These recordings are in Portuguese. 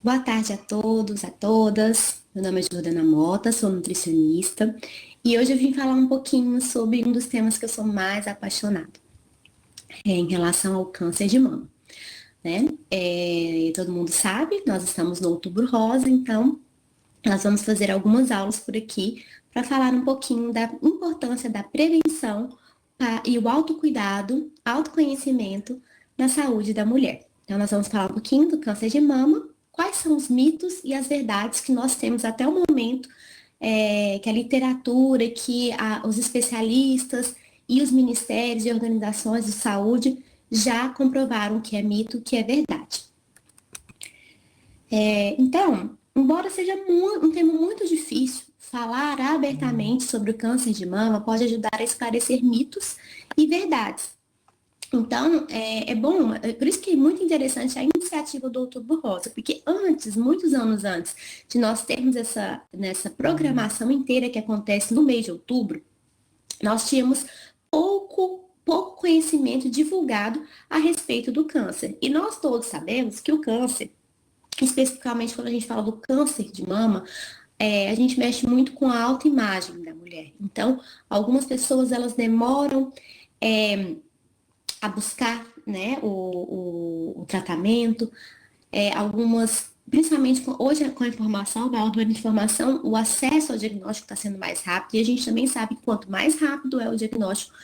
Boa tarde a todos, a todas. Meu nome é Jordana Mota, sou nutricionista e hoje eu vim falar um pouquinho sobre um dos temas que eu sou mais apaixonada, em relação ao câncer de mama, né? Todo mundo sabe, nós estamos no Outubro Rosa, então nós vamos fazer algumas aulas por aqui para falar um pouquinho da importância da prevenção e o autocuidado, autoconhecimento na saúde da mulher. Então, nós vamos falar um pouquinho do câncer de mama, quais são os mitos e as verdades que nós temos até o momento, que a literatura, os especialistas e os ministérios e organizações de saúde já comprovaram que é mito, que é verdade. Então, embora seja um tema muito difícil, falar abertamente sobre o câncer de mama pode ajudar a esclarecer mitos e verdades. Então, é bom, por isso que é muito interessante a iniciativa do Outubro Rosa, porque antes, muitos anos antes de nós termos nessa programação inteira que acontece no mês de outubro, nós tínhamos pouco conhecimento divulgado a respeito do câncer. E nós todos sabemos que o câncer, especificamente quando a gente fala do câncer de mama, a gente mexe muito com a autoimagem da mulher. Então, algumas pessoas, elas demoram a buscar, né, o tratamento, principalmente hoje com a informação, a ordem de informação, o acesso ao diagnóstico está sendo mais rápido, e a gente também sabe que quanto mais rápido é o diagnóstico,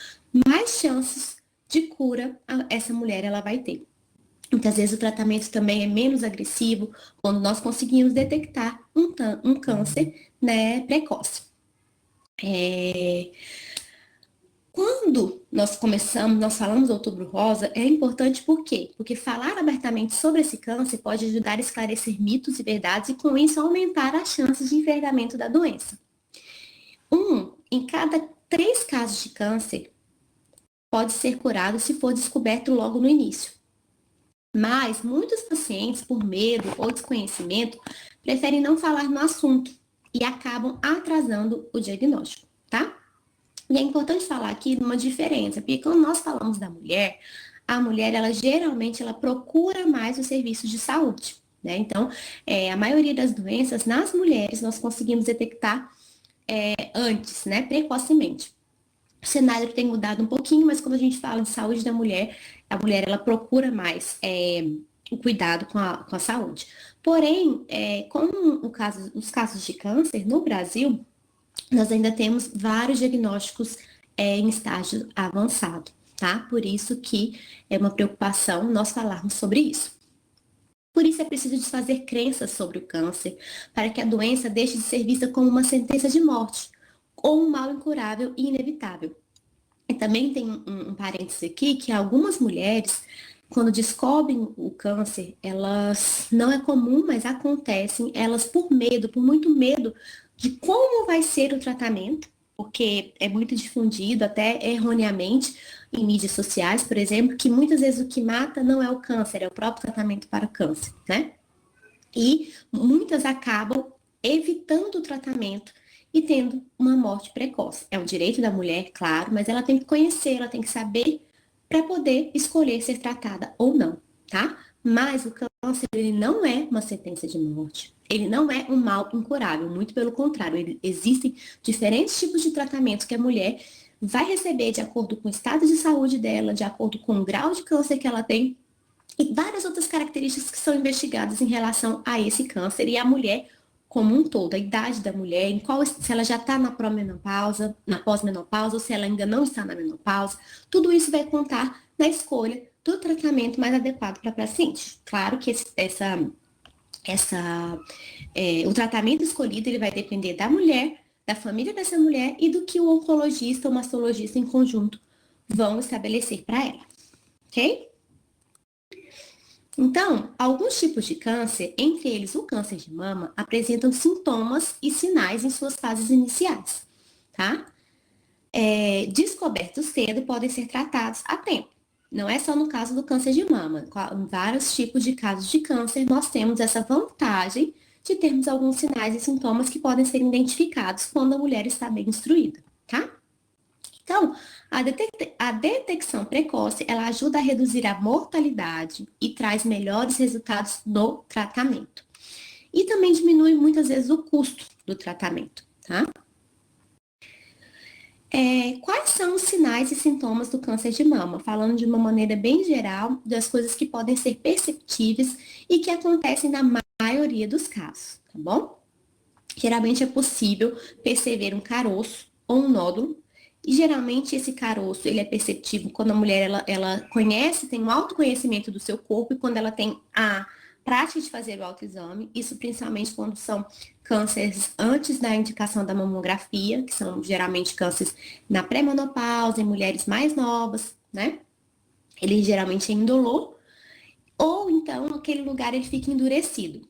mais chances de cura essa mulher ela vai ter. Muitas vezes o tratamento também é menos agressivo quando nós conseguimos detectar um câncer, né, precoce. Quando nós falamos do Outubro Rosa, é importante por quê? Porque falar abertamente sobre esse câncer pode ajudar a esclarecer mitos e verdades e com isso aumentar as chances de envergamento da doença. Em cada 3 casos de câncer pode ser curado se for descoberto logo no início. Mas muitos pacientes, por medo ou desconhecimento, preferem não falar no assunto e acabam atrasando o diagnóstico, tá? E é importante falar aqui uma diferença, porque quando nós falamos da mulher, a mulher, ela geralmente, ela procura mais os serviços de saúde, né? Então, a maioria das doenças, nas mulheres, nós conseguimos detectar antes, né? Precocemente. O cenário tem mudado um pouquinho, mas quando a gente fala de saúde da mulher, a mulher, ela procura mais o cuidado com a saúde. Porém, com os casos de câncer no Brasil, nós ainda temos vários diagnósticos em estágio avançado, tá? Por isso que é uma preocupação nós falarmos sobre isso. Por isso é preciso desfazer crenças sobre o câncer, para que a doença deixe de ser vista como uma sentença de morte, ou um mal incurável e inevitável. E também tem um parênteses aqui, que algumas mulheres, quando descobrem o câncer, elas, não é comum, mas acontecem, elas por muito medo de como vai ser o tratamento, porque é muito difundido, até erroneamente, em mídias sociais, por exemplo, que muitas vezes o que mata não é o câncer, é o próprio tratamento para o câncer, né? E muitas acabam evitando o tratamento e tendo uma morte precoce. É um direito da mulher, claro, mas ela tem que conhecer, ela tem que saber para poder escolher ser tratada ou não, tá? Mas o câncer, ele não é uma sentença de morte. Ele não é um mal incurável, muito pelo contrário. Existem diferentes tipos de tratamentos que a mulher vai receber de acordo com o estado de saúde dela, de acordo com o grau de câncer que ela tem, e várias outras características que são investigadas em relação a esse câncer e a mulher como um todo, a idade da mulher, se ela já está na pró-menopausa, na pós-menopausa, ou se ela ainda não está na menopausa, tudo isso vai contar na escolha do tratamento mais adequado para a paciente. Claro que o tratamento escolhido ele vai depender da mulher, da família dessa mulher e do que o oncologista ou mastologista em conjunto vão estabelecer para ela, ok? Então, alguns tipos de câncer, entre eles o câncer de mama, apresentam sintomas e sinais em suas fases iniciais, tá? Descobertos cedo podem ser tratados a tempo. Não é só no caso do câncer de mama. Em vários tipos de casos de câncer, nós temos essa vantagem de termos alguns sinais e sintomas que podem ser identificados quando a mulher está bem instruída, tá? Então, a detecção precoce, ela ajuda a reduzir a mortalidade e traz melhores resultados no tratamento. e também diminui muitas vezes o custo do tratamento, tá? Quais são os sinais e sintomas do câncer de mama? Falando de uma maneira bem geral, das coisas que podem ser perceptíveis e que acontecem na maioria dos casos, tá bom? Geralmente é possível perceber um caroço ou um nódulo, e geralmente esse caroço ele é perceptível quando a mulher ela conhece, tem um autoconhecimento do seu corpo, e quando ela tem a prática de fazer o autoexame, isso principalmente quando são cânceres antes da indicação da mamografia, que são geralmente cânceres na pré-menopausa, em mulheres mais novas, né? Ele geralmente é indolor, ou então aquele lugar ele fica endurecido.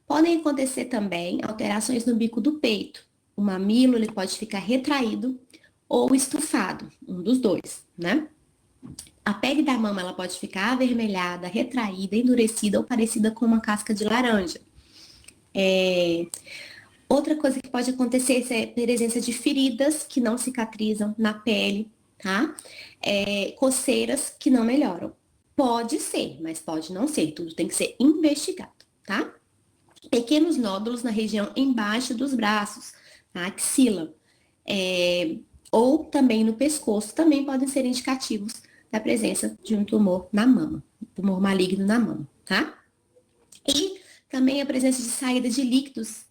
Podem acontecer também alterações no bico do peito. O mamilo ele pode ficar retraído ou estufado, um dos dois, né? A pele da mama ela pode ficar avermelhada, retraída, endurecida ou parecida com uma casca de laranja. Outra coisa que pode acontecer é a presença de feridas que não cicatrizam na pele, tá? Coceiras que não melhoram. Pode ser, mas pode não ser. Tudo tem que ser investigado, tá? Pequenos nódulos na região embaixo dos braços, na axila, ou também no pescoço, também podem ser indicativos da presença de um tumor na mama, tumor maligno na mama, tá? E também a presença de saída de líquidos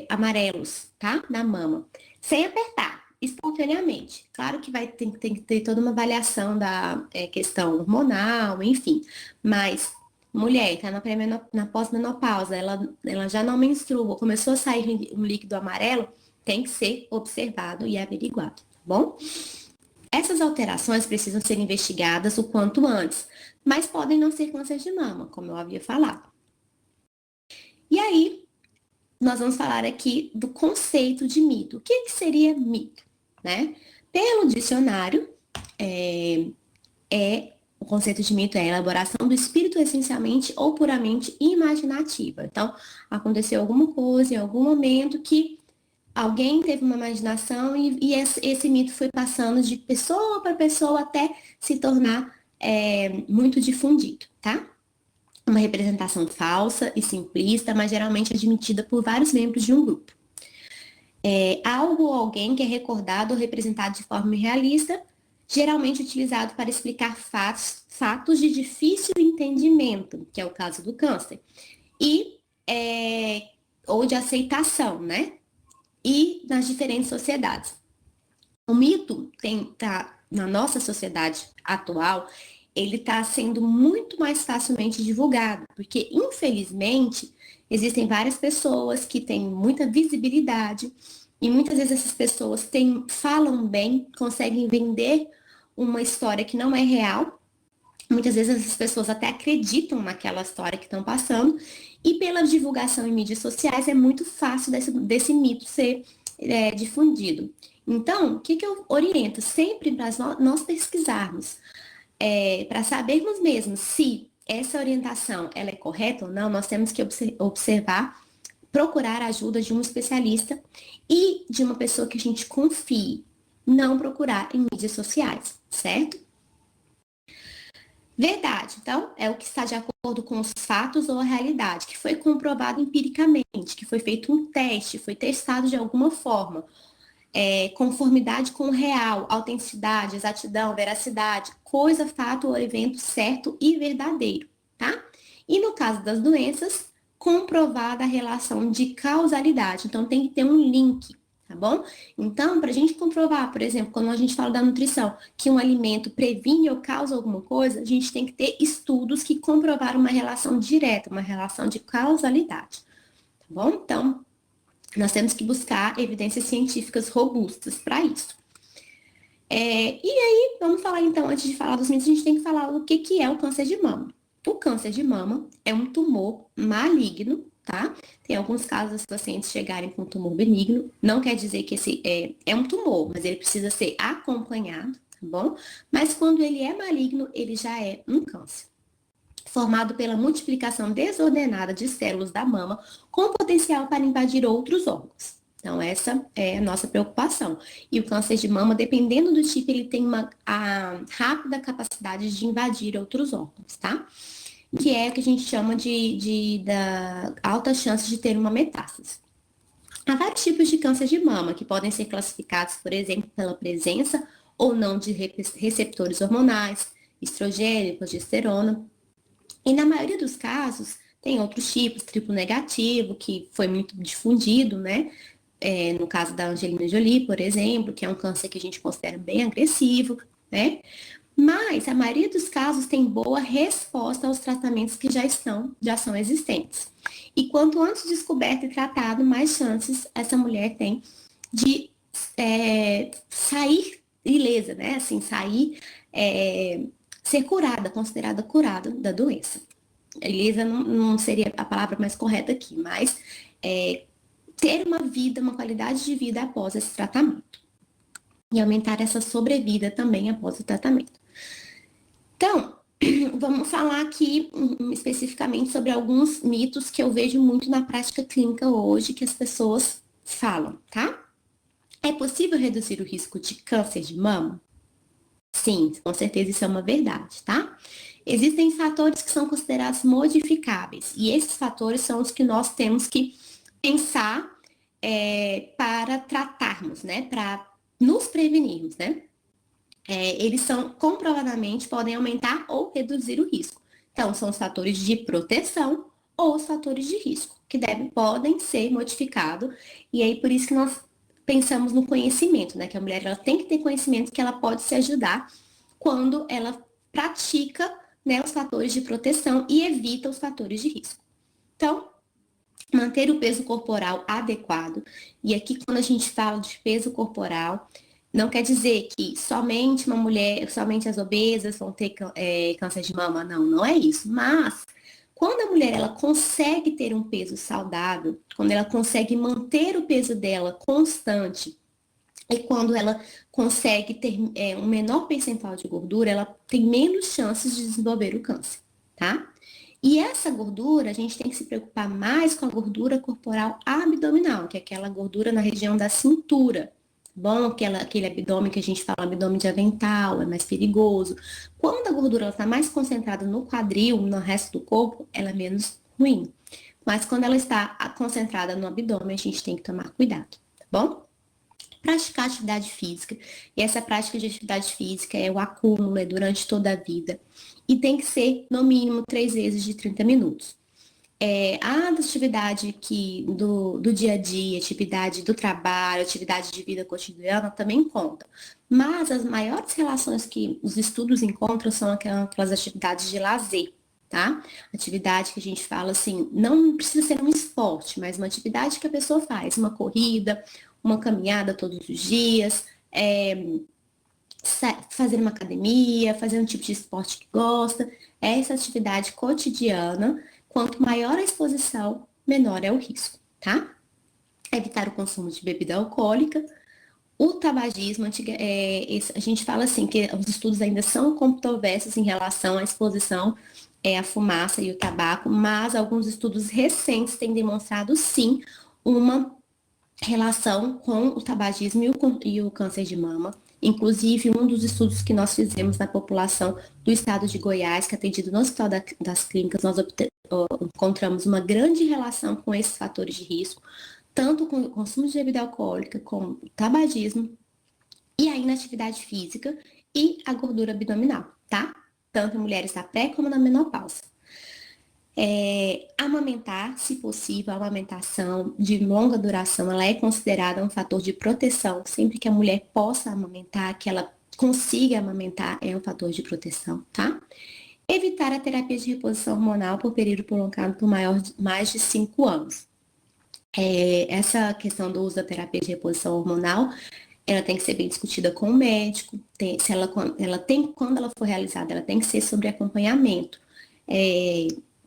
amarelos, tá? Na mama, sem apertar, espontaneamente. Claro que tem que ter toda uma avaliação da questão hormonal, enfim, mas mulher tá na pós-menopausa, ela já não menstrua, começou a sair um líquido amarelo, tem que ser observado e averiguado, tá bom? Essas alterações precisam ser investigadas o quanto antes, mas podem não ser câncer de mama, como eu havia falado. E aí, nós vamos falar aqui do conceito de mito. O que seria mito, né? Pelo dicionário, o conceito de mito é a elaboração do espírito essencialmente ou puramente imaginativa. Então, aconteceu alguma coisa em algum momento que alguém teve uma imaginação e esse mito foi passando de pessoa para pessoa até se tornar muito difundido, tá? Uma representação falsa e simplista, mas geralmente admitida por vários membros de um grupo. Algo ou alguém que é recordado ou representado de forma realista, geralmente utilizado para explicar fatos de difícil entendimento, que é o caso do câncer, ou de aceitação, né? E nas diferentes sociedades. O mito na nossa sociedade atual, ele está sendo muito mais facilmente divulgado, porque, infelizmente, existem várias pessoas que têm muita visibilidade e muitas vezes essas pessoas falam bem, conseguem vender uma história que não é real. Muitas vezes essas pessoas até acreditam naquela história que estão passando, e pela divulgação em mídias sociais é muito fácil desse mito ser difundido. Então, o que eu oriento sempre para nós pesquisarmos, para sabermos mesmo se essa orientação ela é correta ou não, nós temos que observar, procurar a ajuda de um especialista e de uma pessoa que a gente confie, não procurar em mídias sociais, certo? Verdade, então, é o que está de acordo com os fatos ou a realidade, que foi comprovado empiricamente, que foi feito um teste, foi testado de alguma forma. Conformidade com o real, autenticidade, exatidão, veracidade, coisa, fato ou evento certo e verdadeiro, tá? E no caso das doenças, comprovada a relação de causalidade. Então, tem que ter um link, tá bom? Então, para a gente comprovar, por exemplo, quando a gente fala da nutrição, que um alimento previne ou causa alguma coisa, a gente tem que ter estudos que comprovaram uma relação direta, uma relação de causalidade, tá bom? Então, nós temos que buscar evidências científicas robustas para isso. E aí, vamos falar então, antes de falar dos mitos, a gente tem que falar do que é o câncer de mama. O câncer de mama é um tumor maligno, tá? Tem alguns casos dos pacientes chegarem com tumor benigno, não quer dizer que esse é um tumor, mas ele precisa ser acompanhado, tá bom? Mas quando ele é maligno, ele já é um câncer, formado pela multiplicação desordenada de células da mama, com potencial para invadir outros órgãos. Então, essa é a nossa preocupação. E o câncer de mama, dependendo do tipo, ele tem a rápida capacidade de invadir outros órgãos, tá? que é o que a gente chama da alta chance de ter uma metástase. Há vários tipos de câncer de mama que podem ser classificados, por exemplo, pela presença ou não de receptores hormonais, estrogênio, progesterona. E na maioria dos casos, tem outros tipos, triplo negativo, que foi muito difundido, né? No caso da Angelina Jolie, por exemplo, que é um câncer que a gente considera bem agressivo, né? Mas a maioria dos casos tem boa resposta aos tratamentos que já são existentes. E quanto antes descoberto e tratado, mais chances essa mulher tem de sair ilesa, né? Assim, ser curada, considerada curada da doença. Ilesa não seria a palavra mais correta aqui, mas ter uma vida, uma qualidade de vida após esse tratamento. E aumentar essa sobrevida também após o tratamento. Então, vamos falar aqui especificamente sobre alguns mitos que eu vejo muito na prática clínica hoje, que as pessoas falam, tá? É possível reduzir o risco de câncer de mama? Sim, com certeza isso é uma verdade, tá? Existem fatores que são considerados modificáveis, e esses fatores são os que nós temos que pensar para tratarmos, né? Para nos prevenirmos, né? Eles são comprovadamente podem aumentar ou reduzir o risco. Então, são os fatores de proteção ou os fatores de risco, que podem ser modificados. E aí, por isso que nós pensamos no conhecimento, né? Que a mulher ela tem que ter conhecimento que ela pode se ajudar quando ela pratica, né, os fatores de proteção e evita os fatores de risco. Então, manter o peso corporal adequado. E aqui, quando a gente fala de peso corporal, não quer dizer que somente uma mulher, somente as obesas vão ter câncer de mama. Não, não é isso. Mas, quando a mulher ela consegue ter um peso saudável, quando ela consegue manter o peso dela constante, e quando ela consegue ter um menor percentual de gordura, ela tem menos chances de desenvolver o câncer, tá? E essa gordura, a gente tem que se preocupar mais com a gordura corporal abdominal, que é aquela gordura na região da cintura. Bom, aquele abdômen que a gente fala, abdômen de avental, é mais perigoso. Quando a gordura está mais concentrada no quadril, no resto do corpo, ela é menos ruim. Mas quando ela está concentrada no abdômen, a gente tem que tomar cuidado, tá bom? Praticar atividade física. E essa prática de atividade física é o acúmulo, é durante toda a vida. E tem que ser, no mínimo, 3 vezes de 30 minutos. A atividade do dia a dia, atividade do trabalho, atividade de vida cotidiana também conta. Mas as maiores relações que os estudos encontram são aquelas atividades de lazer, tá? Atividade que a gente fala assim, não precisa ser um esporte, mas uma atividade que a pessoa faz, uma corrida, uma caminhada todos os dias, fazer uma academia, fazer um tipo de esporte que gosta, essa atividade cotidiana. Quanto maior a exposição, menor é o risco, tá? Evitar o consumo de bebida alcoólica. O tabagismo, a gente fala assim, que os estudos ainda são controversos em relação à exposição à fumaça e o tabaco, mas alguns estudos recentes têm demonstrado, sim, uma relação com o tabagismo e o câncer de mama. Inclusive, um dos estudos que nós fizemos na população do estado de Goiás, que é atendido no Hospital das Clínicas, nós encontramos uma grande relação com esses fatores de risco, tanto com o consumo de bebida alcoólica, com o tabagismo, e a inatividade física e a gordura abdominal, tá? Tanto em mulheres da pré como na menopausa. Amamentar, se possível, a amamentação de longa duração, ela é considerada um fator de proteção. Sempre que a mulher possa amamentar, que ela consiga amamentar, é um fator de proteção, tá? Evitar a terapia de reposição hormonal por período prolongado por mais de 5 anos. Essa questão do uso da terapia de reposição hormonal, ela tem que ser bem discutida com o médico. Quando ela for realizada, ela tem que ser sobre acompanhamento.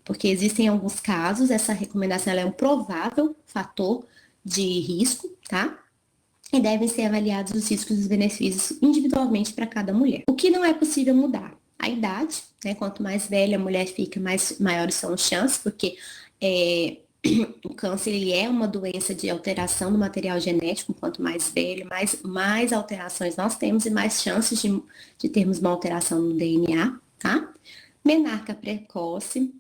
Porque existem alguns casos, essa recomendação ela é um provável fator de risco, tá? E devem ser avaliados os riscos e os benefícios individualmente para cada mulher. O que não é possível mudar? A idade, né? Quanto mais velha a mulher fica, maiores são as chances, porque o câncer ele é uma doença de alteração do material genético. Quanto mais velho, mais alterações nós temos e mais chances de termos uma alteração no DNA, tá? menarca precoce,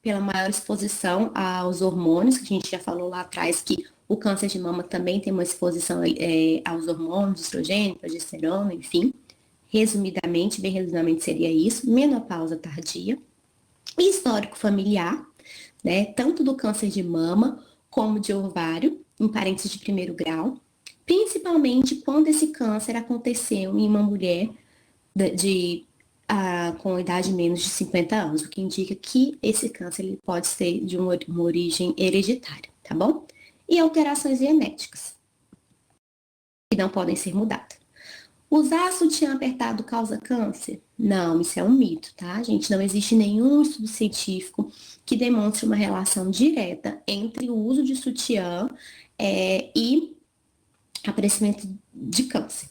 pela maior exposição aos hormônios, que a gente já falou lá atrás que o câncer de mama também tem uma exposição aos hormônios, estrogênio, progesterona, enfim. Resumidamente, bem resumidamente seria isso, menopausa tardia, histórico familiar, né, tanto do câncer de mama como de ovário, em parentes de primeiro grau, principalmente quando esse câncer aconteceu em uma mulher com idade menos de 50 anos, o que indica que esse câncer ele pode ser de uma origem hereditária, tá bom? E alterações genéticas, que não podem ser mudadas. Usar sutiã apertado causa câncer? Não, isso é um mito, tá, gente? Não existe nenhum estudo científico que demonstre uma relação direta entre o uso de sutiã e aparecimento de câncer.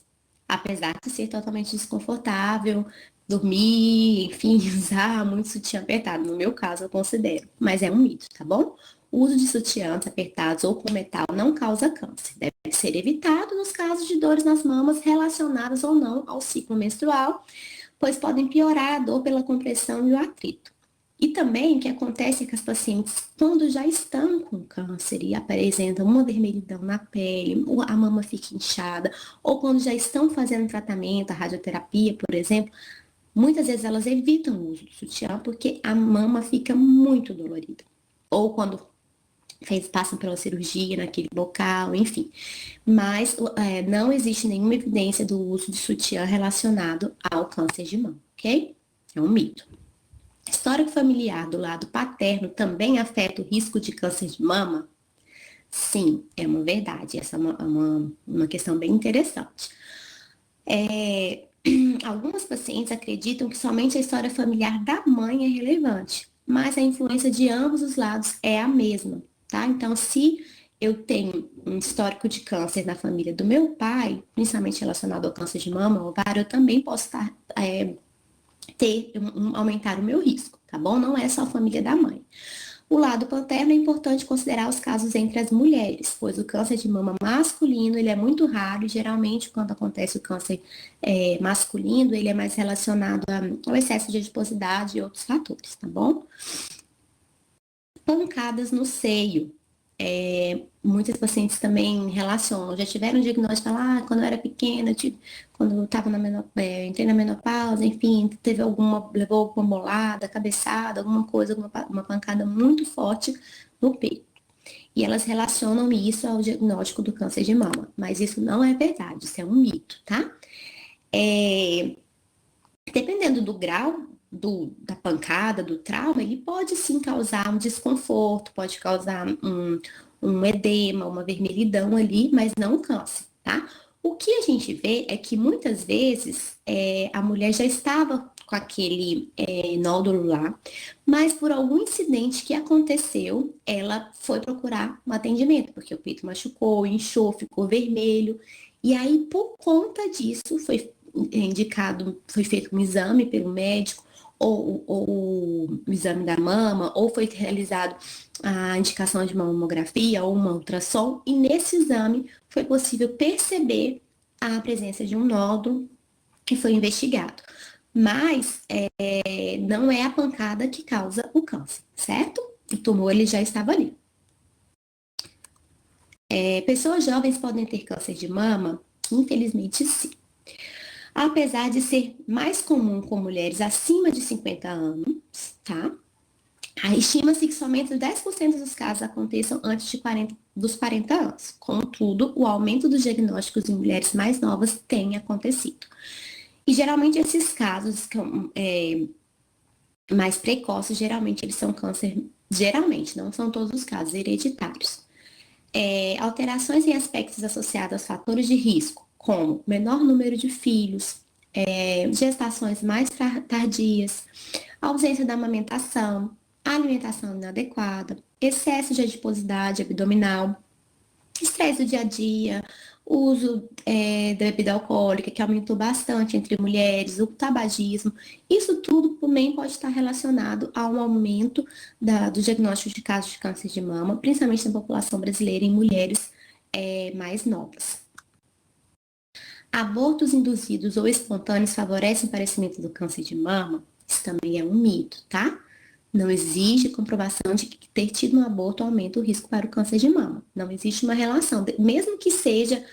Apesar de ser totalmente desconfortável, dormir, enfim, usar muito sutiã apertado. No meu caso, eu considero. Mas é um mito, tá bom? O uso de sutiãs apertados ou com metal não causa câncer. Deve ser evitado nos casos de dores nas mamas relacionadas ou não ao ciclo menstrual, pois podem piorar a dor pela compressão e o atrito. E também o que acontece é que as pacientes, quando já estão com câncer e apresentam uma vermelhidão na pele, a mama fica inchada, ou quando já estão fazendo tratamento, a radioterapia, por exemplo, muitas vezes elas evitam o uso do sutiã porque a mama fica muito dolorida. Ou quando passam pela cirurgia naquele local, enfim. Mas não existe nenhuma evidência do uso de sutiã relacionado ao câncer de mama, ok? É um mito. Histórico familiar do lado paterno também afeta o risco de câncer de mama? Sim, é uma verdade. Essa é uma questão bem interessante. Algumas pacientes acreditam que somente a história familiar da mãe é relevante, mas a influência de ambos os lados é a mesma, tá? Então, se eu tenho um histórico de câncer na família do meu pai, principalmente relacionado ao câncer de mama, ovário, eu também posso aumentar o meu risco, tá bom? Não é só a família da mãe. O lado paterno é importante considerar os casos entre as mulheres, pois o câncer de mama masculino ele é muito raro e geralmente quando acontece o câncer masculino ele é mais relacionado ao excesso de adiposidade e outros fatores, tá bom? Pancadas no seio. Muitas pacientes também relacionam, já tiveram um diagnóstico, quando eu era pequena, quando eu estava entrei na menopausa, enfim, levou alguma bolada, cabeçada, alguma coisa, uma pancada muito forte no peito. E elas relacionam isso ao diagnóstico do câncer de mama, mas isso não é verdade, isso é um mito, tá? Dependendo do grau da pancada, do trauma, ele pode sim causar um desconforto, pode causar um edema, uma vermelhidão ali, mas não um câncer, tá? O que a gente vê é que muitas vezes a mulher já estava com aquele nódulo lá, mas por algum incidente que aconteceu, ela foi procurar um atendimento, porque o peito machucou, inchou, ficou vermelho, e aí por conta disso foi indicado, foi feito um exame pelo médico, ou o exame da mama, ou foi realizado a indicação de uma mamografia ou uma ultrassom, e nesse exame foi possível perceber a presença de um nódulo que foi investigado. Mas não é a pancada que causa o câncer, certo? O tumor ele já estava ali. Pessoas jovens podem ter câncer de mama? Infelizmente, sim. Apesar de ser mais comum com mulheres acima de 50 anos, tá? Estima-se que somente 10% dos casos aconteçam antes dos 40 anos. Contudo, o aumento dos diagnósticos em mulheres mais novas tem acontecido. E geralmente esses casos mais precoces, geralmente eles são câncer, geralmente, não são todos os casos, hereditários. Alterações em aspectos associados aos fatores de risco, como menor número de filhos, gestações mais tardias, ausência da amamentação, alimentação inadequada, excesso de adiposidade abdominal, estresse do dia a dia, uso da bebida alcoólica, que aumentou bastante entre mulheres, o tabagismo, isso tudo também pode estar relacionado a um aumento do diagnóstico de casos de câncer de mama, principalmente na população brasileira em mulheres mais novas. Abortos induzidos ou espontâneos favorecem o aparecimento do câncer de mama? Isso também é um mito, tá? Não existe comprovação de que ter tido um aborto aumenta o risco para o câncer de mama. Não existe uma relação, mesmo que seja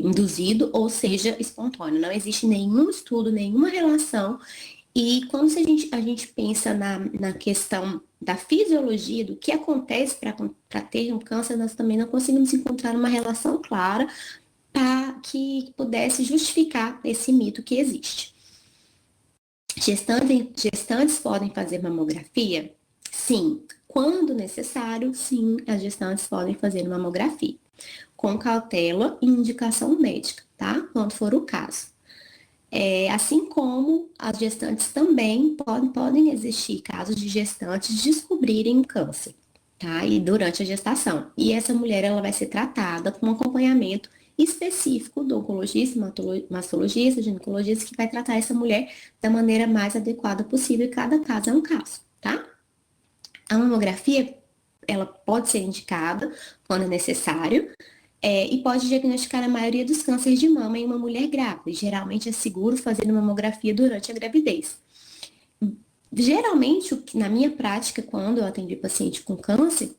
induzido ou seja espontâneo. Não existe nenhum estudo, nenhuma relação. E quando a gente pensa na questão da fisiologia, do que acontece para ter um câncer, nós também não conseguimos encontrar uma relação clara para que pudesse justificar esse mito que existe. Gestantes podem fazer mamografia? Sim. Quando necessário, sim, as gestantes podem fazer mamografia, com cautela e indicação médica, tá? Quando for o caso. Assim como as gestantes também podem existir casos de gestantes descobrirem câncer, tá? E durante a gestação. E essa mulher, ela vai ser tratada com um acompanhamento específico do oncologista, mastologista, ginecologista, que vai tratar essa mulher da maneira mais adequada possível, e cada caso é um caso, tá? A mamografia, ela pode ser indicada quando é necessário, e pode diagnosticar a maioria dos cânceres de mama em uma mulher grávida. Geralmente é seguro fazer uma mamografia durante a gravidez. Geralmente, na minha prática, quando eu atendi paciente com câncer,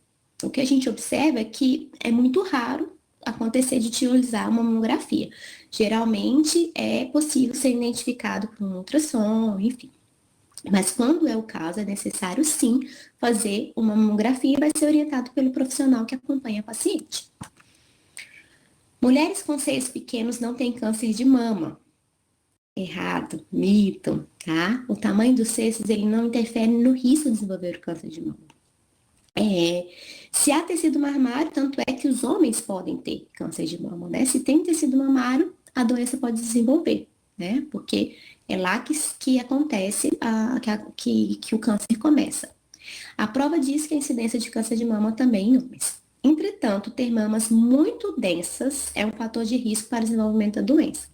o que a gente observa é que é muito raro acontecer de utilizar uma mamografia. Geralmente é possível ser identificado por um ultrassom, enfim. Mas quando é o caso, é necessário sim fazer uma mamografia e vai ser orientado pelo profissional que acompanha a paciente. Mulheres com seios pequenos não têm câncer de mama. Errado, mito, tá? O tamanho dos seios, ele não interfere no risco de desenvolver o câncer de mama. Se há tecido mamário, tanto é que os homens podem ter câncer de mama, né? Se tem tecido mamário, a doença pode desenvolver, né? Porque é lá que acontece que o câncer começa. A prova diz que a incidência de câncer de mama também em homens. Entretanto, ter mamas muito densas é um fator de risco para o desenvolvimento da doença.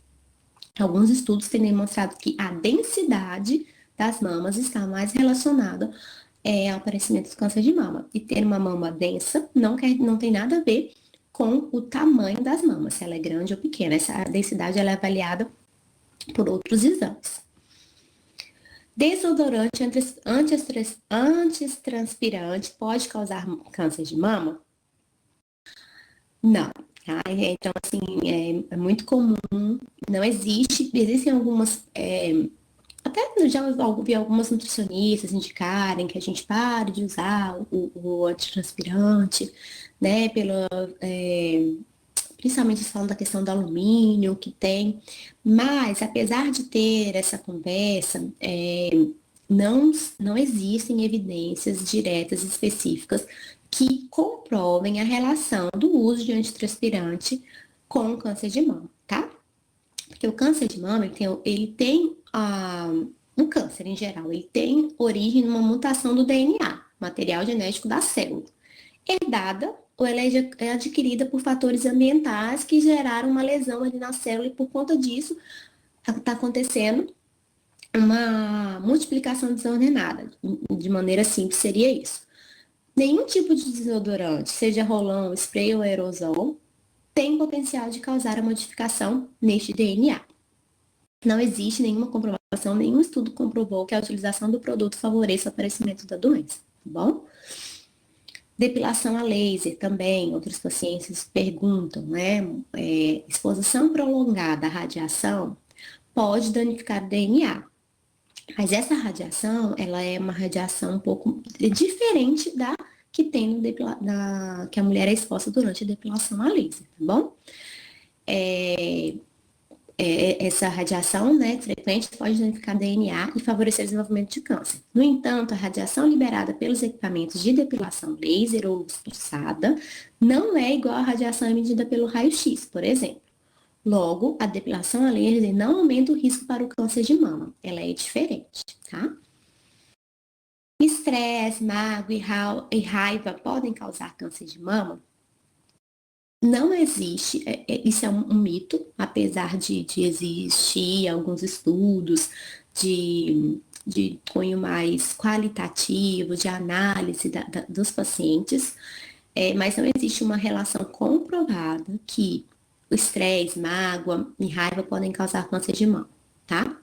Alguns estudos têm demonstrado que a densidade das mamas está mais relacionada ao aparecimento do câncer de mama. E ter uma mama densa não tem nada a ver com o tamanho das mamas, se ela é grande ou pequena. Essa densidade ela é avaliada por outros exames. Desodorante antitranspirante pode causar câncer de mama? Não. Tá? Então, assim, é muito comum, não existem algumas, até já ouvi algumas nutricionistas indicarem que a gente pare de usar o antitranspirante, né, principalmente falando da questão do alumínio que tem, mas apesar de ter essa conversa, não existem evidências diretas específicas que comprovem a relação do uso de antitranspirante com o câncer de mama, tá? Porque o câncer de mama, o câncer em geral, ele tem origem numa mutação do DNA, material genético da célula, herdada ou ela é adquirida por fatores ambientais que geraram uma lesão ali na célula e por conta disso está acontecendo uma multiplicação desordenada. De maneira simples seria isso. Nenhum tipo de desodorante, seja rolão, spray ou aerosol, tem potencial de causar a modificação neste DNA. Não existe nenhuma comprovação, nenhum estudo comprovou que a utilização do produto favoreça o aparecimento da doença, tá bom? Depilação a laser também, outros pacientes perguntam, né? Exposição prolongada à radiação pode danificar o DNA. Mas essa radiação, ela é uma radiação um pouco diferente da que tem que a mulher é exposta durante a depilação a laser, tá bom? Essa radiação, né, frequente pode danificar DNA e favorecer o desenvolvimento de câncer. No entanto, a radiação liberada pelos equipamentos de depilação laser ou luz pulsada não é igual à radiação emitida pelo raio-x, por exemplo. Logo, a depilação a laser não aumenta o risco para o câncer de mama. Ela é diferente, tá? Estresse, mágoa e raiva podem causar câncer de mama? Não existe, isso é um mito, apesar de existir alguns estudos de cunho mais qualitativo, de análise dos pacientes, mas não existe uma relação comprovada que o estresse, mágoa e raiva podem causar câncer de mama, tá?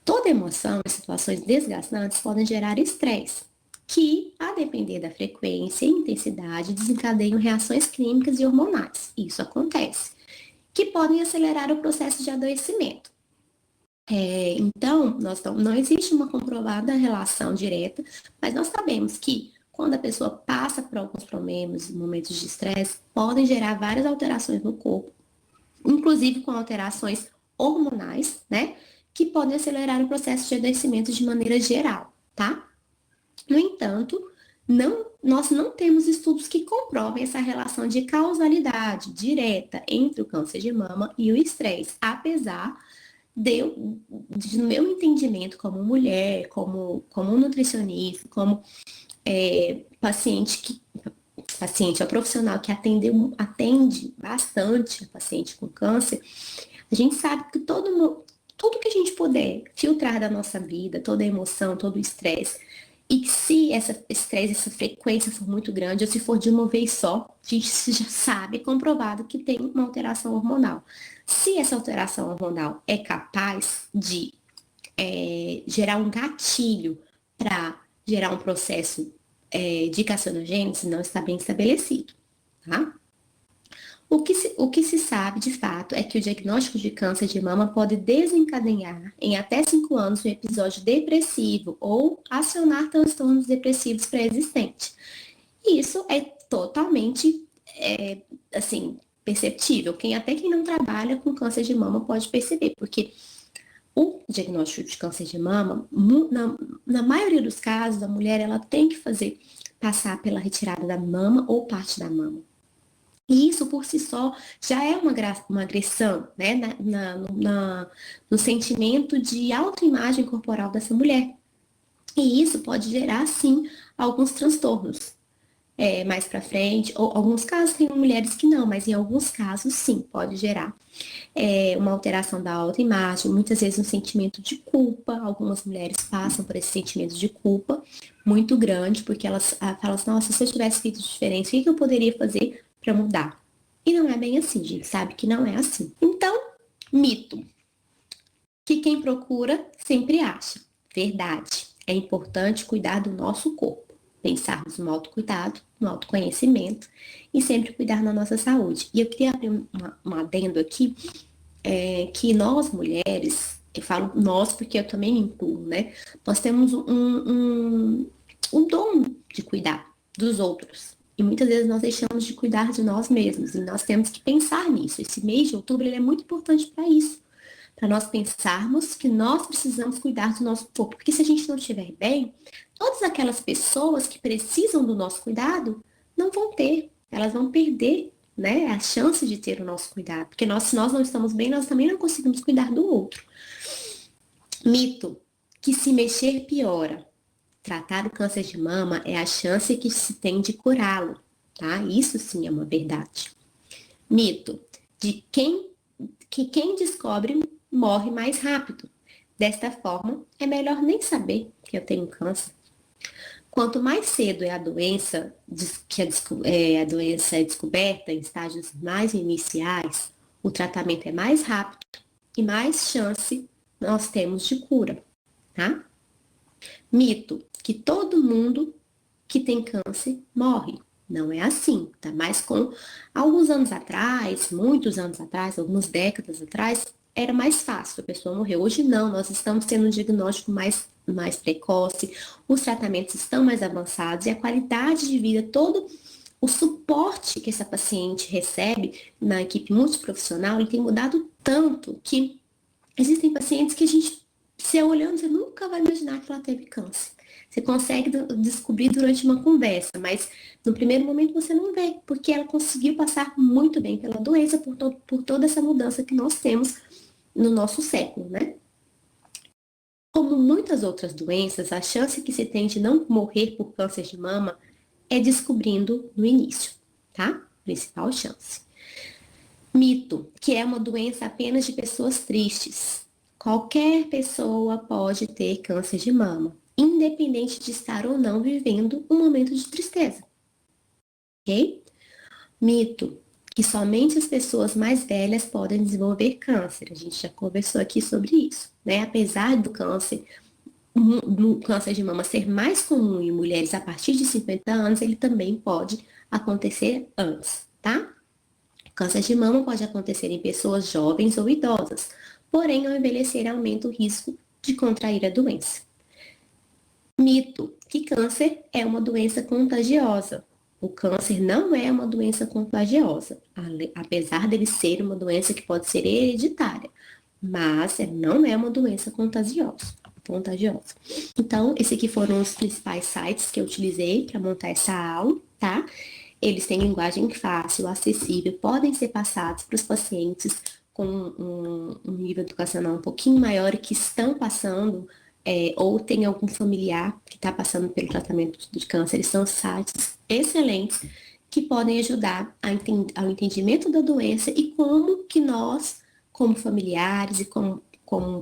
Toda emoção e situações desgastantes podem gerar estresse, que, a depender da frequência e intensidade, desencadeiam reações químicas e hormonais. Isso acontece, que podem acelerar o processo de adoecimento. Então, não existe uma comprovada relação direta, mas nós sabemos que quando a pessoa passa por alguns problemas e momentos de estresse, podem gerar várias alterações no corpo, inclusive com alterações hormonais, né? Que podem acelerar o processo de adoecimento de maneira geral, tá? No entanto, nós não temos estudos que comprovem essa relação de causalidade direta entre o câncer de mama e o estresse, apesar do meu entendimento como mulher, como nutricionista, como paciente, é profissional que atende bastante a paciente com câncer, a gente sabe que tudo que a gente puder filtrar da nossa vida, toda a emoção, todo o estresse, e que se essa estresse, essa frequência for muito grande, ou se for de uma vez só, a gente já sabe, comprovado que tem uma alteração hormonal. Se essa alteração hormonal é capaz de gerar um gatilho para gerar um processo de carcinogênese, não está bem estabelecido, tá? O que se sabe, de fato, é que o diagnóstico de câncer de mama pode desencadear em até 5 anos um episódio depressivo ou acionar transtornos depressivos pré-existentes. E isso é totalmente, assim, perceptível. Quem não trabalha com câncer de mama pode perceber, porque o diagnóstico de câncer de mama, na maioria dos casos, a mulher ela tem que passar pela retirada da mama ou parte da mama. E isso por si só já é uma agressão, né, no sentimento de autoimagem corporal dessa mulher. E isso pode gerar, sim, alguns transtornos mais para frente, ou alguns casos tem mulheres que não, mas em alguns casos, sim, pode gerar uma alteração da autoimagem, muitas vezes um sentimento de culpa. Algumas mulheres passam por esse sentimento de culpa muito grande, porque elas falam assim, nossa, se eu tivesse feito diferente, o que eu poderia fazer para mudar? E não é bem assim, gente, sabe que não é assim. Então, mito, que quem procura sempre acha. Verdade, é importante cuidar do nosso corpo, pensarmos no autocuidado, no autoconhecimento e sempre cuidar da nossa saúde. E eu queria abrir um adendo aqui, que nós mulheres, eu falo nós porque eu também me incluo, né? Nós temos um dom de cuidar dos outros. E muitas vezes nós deixamos de cuidar de nós mesmos. E nós temos que pensar nisso. Esse mês de outubro ele é muito importante para isso. Para nós pensarmos que nós precisamos cuidar do nosso corpo. Porque se a gente não estiver bem, todas aquelas pessoas que precisam do nosso cuidado não vão ter. Elas vão perder, né, a chance de ter o nosso cuidado. Porque se nós não estamos bem, nós também não conseguimos cuidar do outro. Mito, que se mexer piora. Tratar o câncer de mama é a chance que se tem de curá-lo, tá? Isso sim é uma verdade. Mito, que quem descobre morre mais rápido. Desta forma, é melhor nem saber que eu tenho câncer. Quanto mais cedo é a doença, a doença é descoberta em estágios mais iniciais, o tratamento é mais rápido e mais chance nós temos de cura, tá? Mito, que todo mundo que tem câncer morre. Não é assim, tá? Mas com alguns anos atrás, muitos anos atrás, algumas décadas atrás, era mais fácil a pessoa morrer. Hoje não, nós estamos tendo um diagnóstico mais precoce, os tratamentos estão mais avançados e a qualidade de vida, todo o suporte que essa paciente recebe na equipe multiprofissional, ele tem mudado tanto que existem pacientes que a gente, se olhando, você nunca vai imaginar que ela teve câncer. Você consegue descobrir durante uma conversa, mas no primeiro momento você não vê, porque ela conseguiu passar muito bem pela doença, por toda essa mudança que nós temos no nosso século, né? Como muitas outras doenças, a chance que se tem de não morrer por câncer de mama é descobrindo no início, tá? Principal chance. Mito, que é uma doença apenas de pessoas tristes. Qualquer pessoa pode ter câncer de mama, independente de estar ou não vivendo um momento de tristeza. Ok? Mito, que somente as pessoas mais velhas podem desenvolver câncer. A gente já conversou aqui sobre isso, né? Apesar do câncer, no câncer de mama ser mais comum em mulheres a partir de 50 anos, ele também pode acontecer antes, tá? O câncer de mama pode acontecer em pessoas jovens ou idosas, porém, ao envelhecer, aumenta o risco de contrair a doença. Mito, que câncer é uma doença contagiosa. O câncer não é uma doença contagiosa, apesar dele ser uma doença que pode ser hereditária, mas não é uma doença contagiosa. Então, esses aqui foram os principais sites que eu utilizei para montar essa aula, tá? Eles têm linguagem fácil, acessível, podem ser passados para os pacientes com um nível educacional um pouquinho maior e que estão passando ou tem algum familiar que está passando pelo tratamento de câncer. Eles são sites excelentes que podem ajudar ao entendimento da doença e como que nós, como familiares e como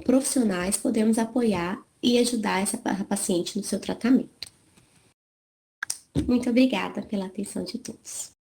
profissionais, podemos apoiar e ajudar essa paciente no seu tratamento. Muito obrigada pela atenção de todos.